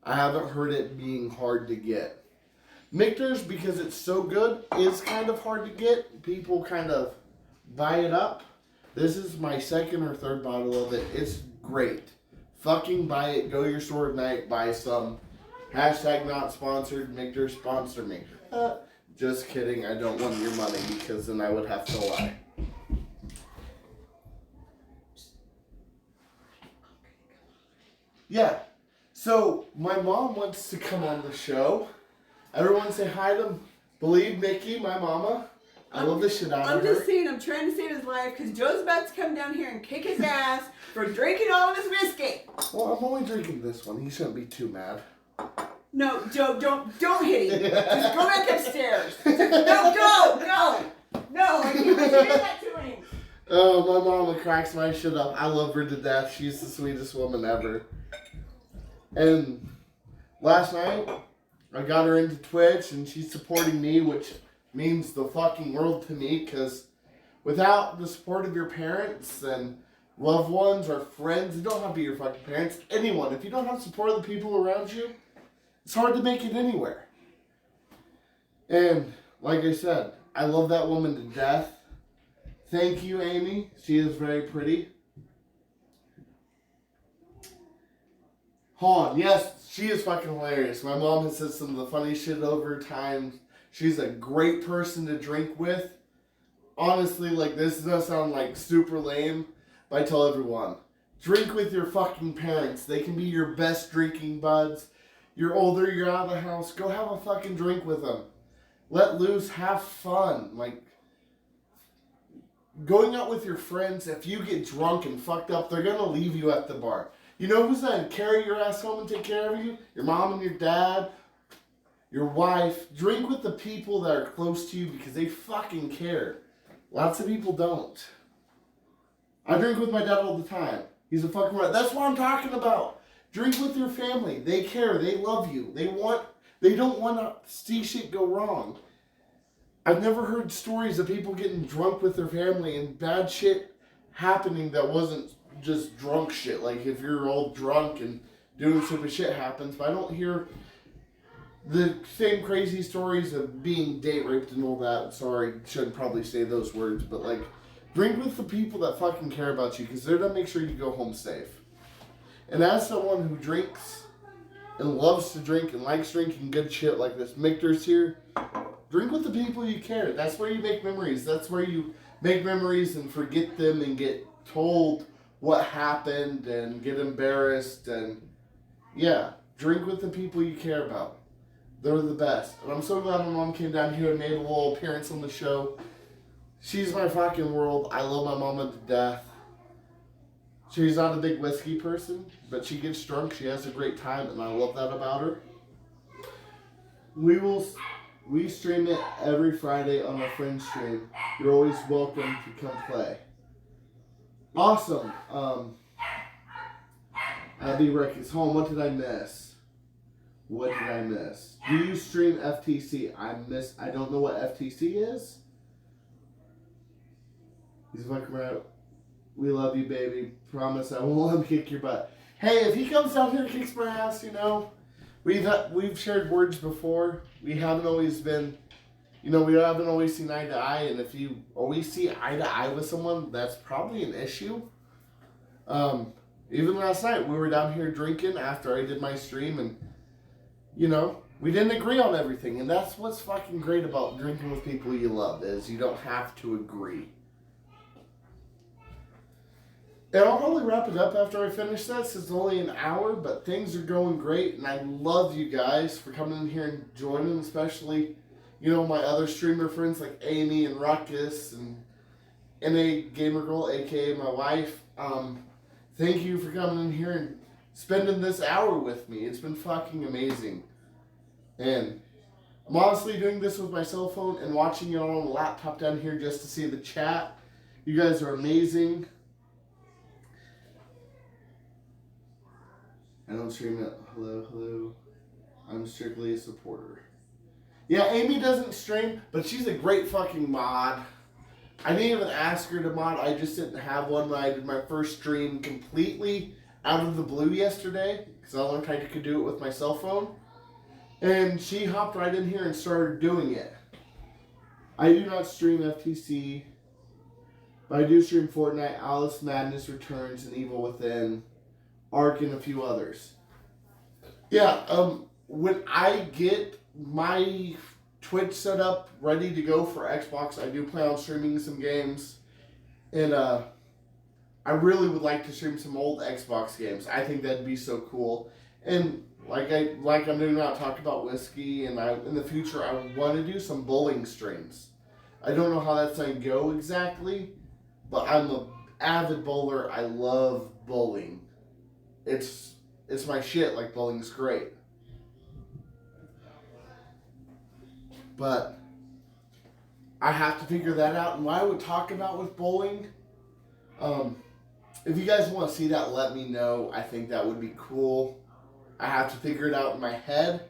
I haven't heard it being hard to get. Michter's, because it's so good, is kind of hard to get. People kind of buy it up. This is my 2nd or 3rd bottle of it. It's great. Fucking buy it. Go to your store at night. Buy some. Hashtag not sponsored. Michter sponsor me. Just kidding. I don't want your money because then I would have to lie. Yeah. So, my mom wants to come on the show. Everyone say hi to Believe Mickey, my mama. I love the shit out of her. I'm just saying, I'm trying to save his life because Joe's about to come down here and kick his ass for drinking all of his whiskey. Well, I'm only drinking this one. He shouldn't be too mad. No, Joe, don't hit him. Just go back upstairs. No, go. No, I can't do that to him. Oh, my mama cracks my shit up. I love her to death. She's the sweetest woman ever. And last night, I got her into Twitch, and she's supporting me, which means the fucking world to me, because without the support of your parents and loved ones or friends, it don't have to be your fucking parents, anyone, if you don't have support of the people around you, it's hard to make it anywhere. And, like I said, I love that woman to death. Thank you, Amy. She is very pretty. Han, yes, she is fucking hilarious. My mom has said some of the funniest shit over time. She's a great person to drink with. Honestly, like, this does sound like super lame, but I tell everyone, drink with your fucking parents. They can be your best drinking buds. You're older, you're out of the house, go have a fucking drink with them. Let loose, have fun. Like, going out with your friends, if you get drunk and fucked up, they're gonna leave you at the bar. You know who's gonna carry your ass home and take care of you? Your mom and your dad, your wife. Drink with the people that are close to you because they fucking care. Lots of people don't. I drink with my dad all the time. He's a fucking right. That's what I'm talking about. Drink with your family. They care. They love you. They don't want to see shit go wrong. I've never heard stories of people getting drunk with their family and bad shit happening that wasn't just drunk shit. Like, if you're all drunk and doing stupid shit happens, but I don't hear the same crazy stories of being date raped and all that. Sorry, shouldn't probably say those words, but like, drink with the people that fucking care about you because they're gonna make sure you go home safe. And as someone who drinks and loves to drink and likes drinking good shit like this Michter's here, drink with the people you care. That's where you make memories. That's where you make memories and forget them and get told what happened and get embarrassed. And yeah, drink with the people you care about. They're the best. And I'm so glad my mom came down here and made a little appearance on the show. She's my fucking world. I love my mama to death. She's not a big whiskey person, but she gets drunk. She has a great time, and I love that about her. We will We stream it every Friday on our friend's stream. You're always welcome to come play. Awesome. Abby Rick is home. What did I miss? What did I miss? Do you stream FTC? I don't know what FTC is. He's fucking right. We love you, baby. Promise I won't let him kick your butt. Hey, if he comes down here and kicks my ass, you know, we've shared words before. We haven't always been, you know, we haven't always seen eye to eye. And if you always see eye to eye with someone, that's probably an issue. Even last night, we were down here drinking after I did my stream, and, you know, we didn't agree on everything. And that's what's fucking great about drinking with people you love, is you don't have to agree. And I'll probably wrap it up after I finish this. It's only an hour, but things are going great. And I love you guys for coming in here and joining, especially, you know, my other streamer friends like Amy and Ruckus and NA Gamer Girl, a.k.a. my wife. Thank you for coming in here and spending this hour with me. It's been fucking amazing. And I'm honestly doing this with my cell phone and watching it on a laptop down here just to see the chat. You guys are amazing. I don't stream it. Hello. I'm strictly a supporter. Yeah, Amy doesn't stream, but she's a great fucking mod. I didn't even ask her to mod. I just didn't have one when I did my first stream completely out of the blue yesterday, because I learned I could do it with my cell phone. And she hopped right in here and started doing it. I do not stream FTC, but I do stream Fortnite, Alice Madness Returns, and Evil Within, Ark, and a few others. Yeah, when I get my Twitch set up, ready to go for Xbox, I do plan on streaming some games. And I really would like to stream some old Xbox games. I think that'd be so cool. And like I'm doing now, talk about whiskey, and in the future I want to do some bowling streams. I don't know how that's going to go exactly, but I'm an avid bowler. I love bowling. It's my shit. Like, bowling's great. But I have to figure that out. And what I would talk about with bowling, if you guys want to see that, let me know. I think that would be cool. I have to figure it out in my head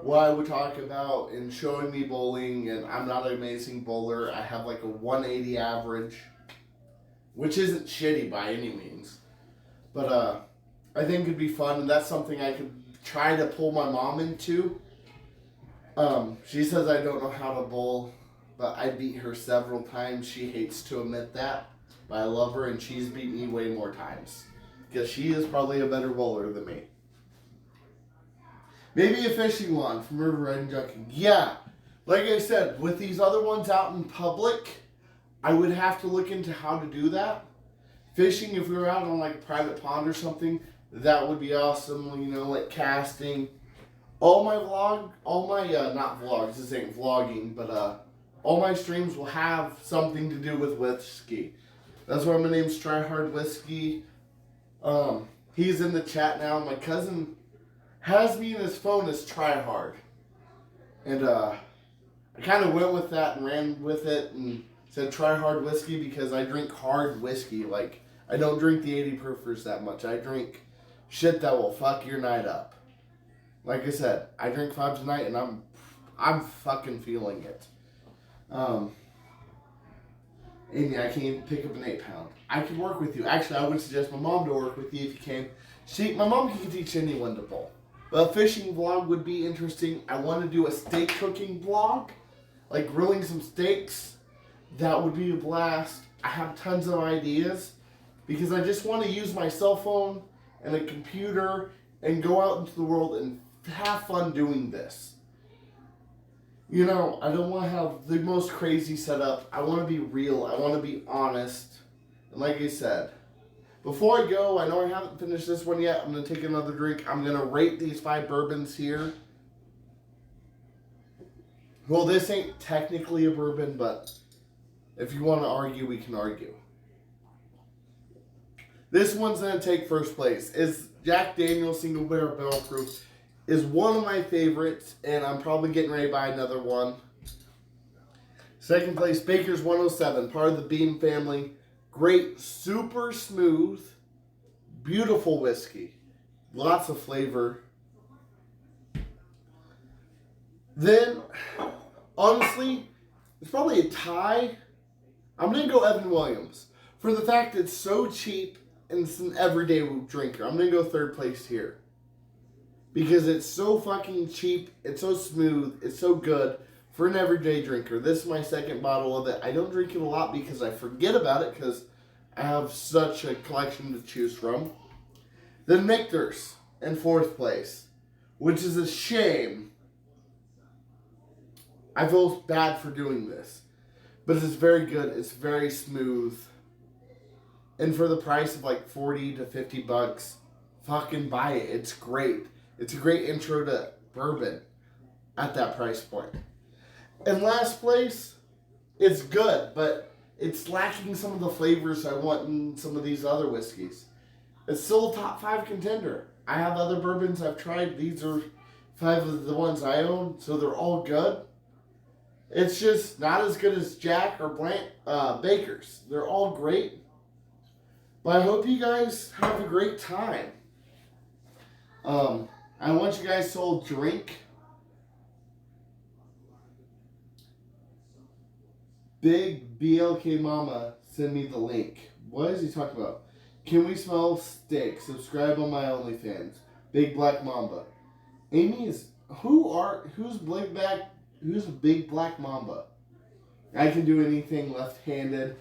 what I would talk about in showing me bowling. And I'm not an amazing bowler. I have like a 180 average, which isn't shitty by any means. But I think it'd be fun, and that's something I could try to pull my mom into. She says I don't know how to bowl, but I beat her several times. She hates to admit that, but I love her, and she's beat me way more times, because she is probably a better bowler than me. Maybe a fishing wand from River Riding Junkie. Yeah, like I said, with these other ones out in public, I would have to look into how to do that. Fishing, if we were out on like a private pond or something, that would be awesome, you know, like casting. All my not vlogs, this ain't vlogging, but all my streams will have something to do with whiskey. That's why my name's Tryhard Whiskey. He's in the chat now. My cousin has me in his phone as Tryhard. And I kind of went with that and ran with it and said Tryhard Whiskey because I drink hard whiskey. Like, I don't drink the 80 proofers that much. I drink shit that will fuck your night up. Like I said, I drink 5 tonight and I'm fucking feeling it. Amy, I can't even pick up an 8-pound. I could work with you. Actually, I would suggest my mom to work with you if you can. My mom can teach anyone to bowl. But a fishing vlog would be interesting. I want to do a steak cooking vlog, like grilling some steaks. That would be a blast. I have tons of ideas because I just want to use my cell phone and a computer and go out into the world and have fun doing this. You know, I don't want to have the most crazy setup. I want to be real. I want to be honest. And like I said, before I go, I know I haven't finished this one yet. I'm going to take another drink. I'm going to rate these 5 bourbons here. Well, this ain't technically a bourbon, but if you want to argue, we can argue. This one's going to take first place. It's Jack Daniel's Single Barrel Barrel Proof. is one of my favorites, and I'm probably getting ready to buy another one. Second place, Baker's 107, part of the Beam family. Great, super smooth, beautiful whiskey. Lots of flavor. Then, honestly, it's probably a tie. I'm going to go Evan Williams. For the fact it's so cheap and it's an everyday drinker. I'm going to go third place here. Because it's so fucking cheap, it's so smooth, it's so good for an everyday drinker. This is my second bottle of it. I don't drink it a lot because I forget about it because I have such a collection to choose from. The Michter's in fourth place, which is a shame. I feel bad for doing this. But it's very good. It's very smooth. And for the price of like 40 to 50 bucks, fucking buy it. It's great. It's a great intro to bourbon at that price point. In last place, it's good, but it's lacking some of the flavors I want in some of these other whiskeys. It's still a top 5 contender. I have other bourbons I've tried. These are 5 of the ones I own, so they're all good. It's just not as good as Jack or Baker's. They're all great. But I hope you guys have a great time. I want you guys to all drink. Big BLK Mama send me the link. What is he talking about? Can we smell steak? Subscribe on my OnlyFans. Big Black Mamba. Amy is who's Big Black Mamba? I can do anything left-handed.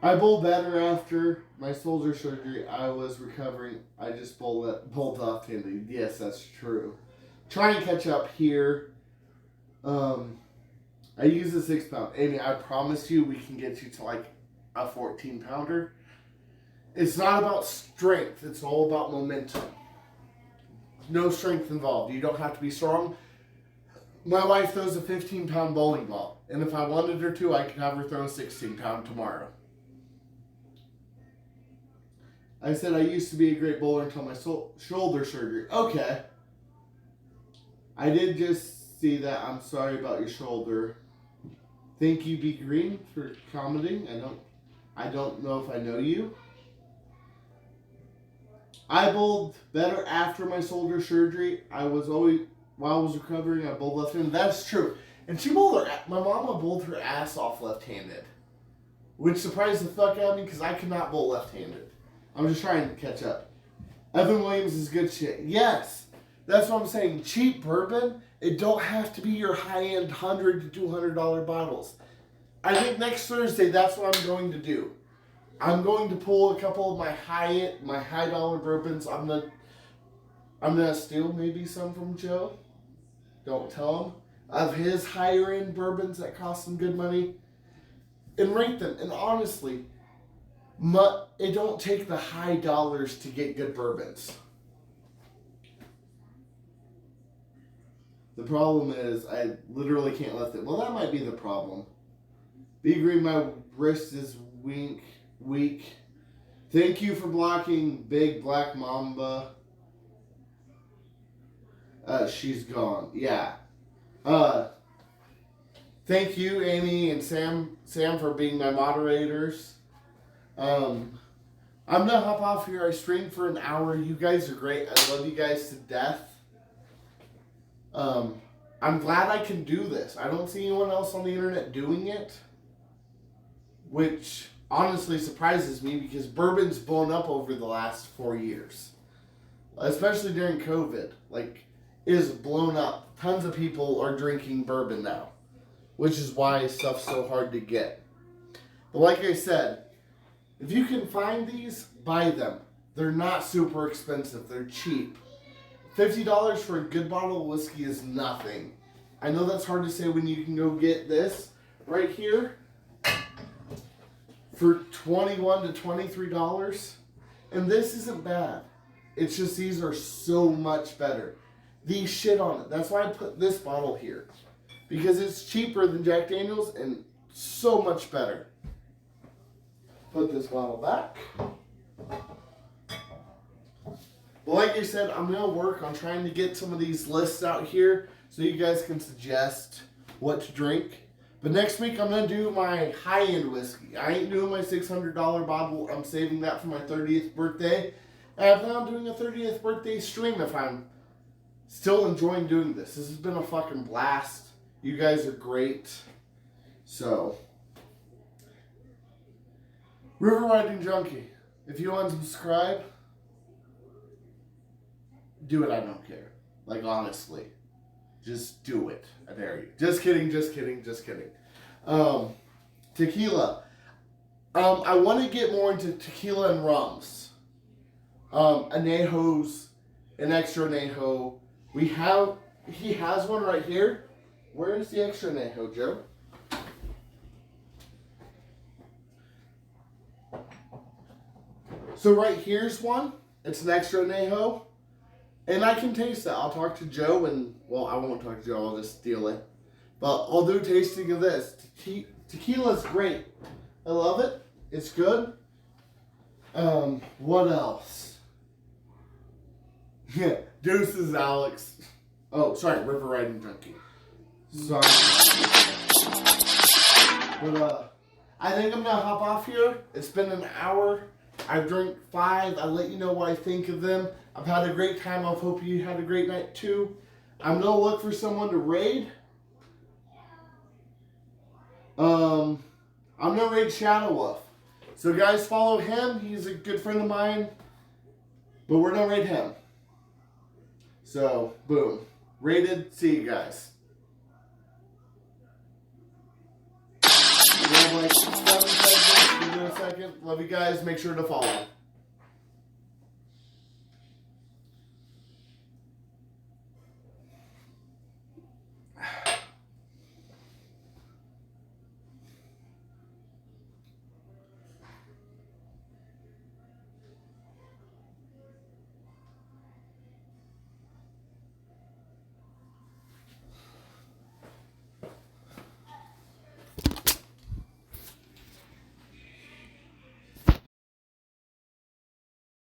I bowl better after my shoulder surgery. I was recovering. I just bowled left-handed. Yes, that's true. Try and catch up here. I use a 6-pound. Amy, I promise you we can get you to like a 14-pounder. It's not about strength. It's all about momentum. No strength involved. You don't have to be strong. My wife throws a 15-pound bowling ball. And if I wanted her to, I could have her throw a 16-pound tomorrow. I said I used to be a great bowler until my shoulder surgery. Okay. I did just see that. I'm sorry about your shoulder. Thank you, B Green, for commenting. I don't know if I know you. I bowled better after my shoulder surgery. While I was recovering, I bowled left-handed. That's true. And my mama bowled her ass off left-handed. Which surprised the fuck out of me because I could not bowl left-handed. I'm just trying to catch up. Evan Williams is good shit. Yes. That's what I'm saying. Cheap bourbon, it don't have to be your high-end $100 to $200 bottles. I think next Thursday, that's what I'm going to do. I'm going to pull a couple of my high-dollar bourbons. I'm gonna steal maybe some from Joe. Don't tell him. Of his higher-end bourbons that cost some good money. And rate them. And honestly, it don't take the high dollars to get good bourbons. The problem is I literally can't lift it. Well, that might be the problem. Be green, my wrist is weak. Thank you for blocking Big Black Mamba. She's gone. Yeah. Thank you, Amy and Sam for being my moderators. I'm gonna hop off here. I streamed for an hour. You guys are great. I love you guys to death. I'm glad I can do this. I don't see anyone else on the internet doing it, which honestly surprises me because bourbon's blown up over the last 4 years, especially during COVID. Like, it is blown up. Tons of people are drinking bourbon now, which is why stuff's so hard to get. But like I said, if you can find these, buy them. They're not super expensive. They're cheap. $50 for a good bottle of whiskey is nothing. I know that's hard to say when you can go get this right here for $21 to $23. And this isn't bad. It's just these are so much better. These shit on it. That's why I put this bottle here. Because it's cheaper than Jack Daniels and so much better. Put this bottle back. But like I said, I'm going to work on trying to get some of these lists out here so you guys can suggest what to drink. But next week, I'm going to do my high-end whiskey. I ain't doing my $600 bottle. I'm saving that for my 30th birthday. And I plan on doing a 30th birthday stream if I'm still enjoying doing this. This has been a fucking blast. You guys are great. So, River Riding Junkie, if you unsubscribe, do it. I don't care. Like, honestly. Just do it. I dare you. Just kidding, just kidding, just kidding. Tequila. I want to get more into tequila and rums. Añejos, an extra añejo. He has one right here. Where is the extra añejo, Joe? So right here's one. It's an extra añejo. And I can taste that. I'll talk to Joe and, well, I won't talk to Joe. I'll just steal it. But I'll do a tasting of this. Tequila's great. I love it. It's good. What else? Yeah, Deuces, Alex. Oh, sorry, River Riding Junkie. Sorry. But, I think I'm going to hop off here. It's been an hour. I've drank 5. I'll let you know what I think of them. I've had a great time. I hope you had a great night too. I'm going to look for someone to raid. I'm going to raid Shadow Wolf. So guys, follow him. He's a good friend of mine. But we're going to raid him. So, boom. Rated. See you guys. We have like 7 seconds. Give it a second. Love you guys. Make sure to follow.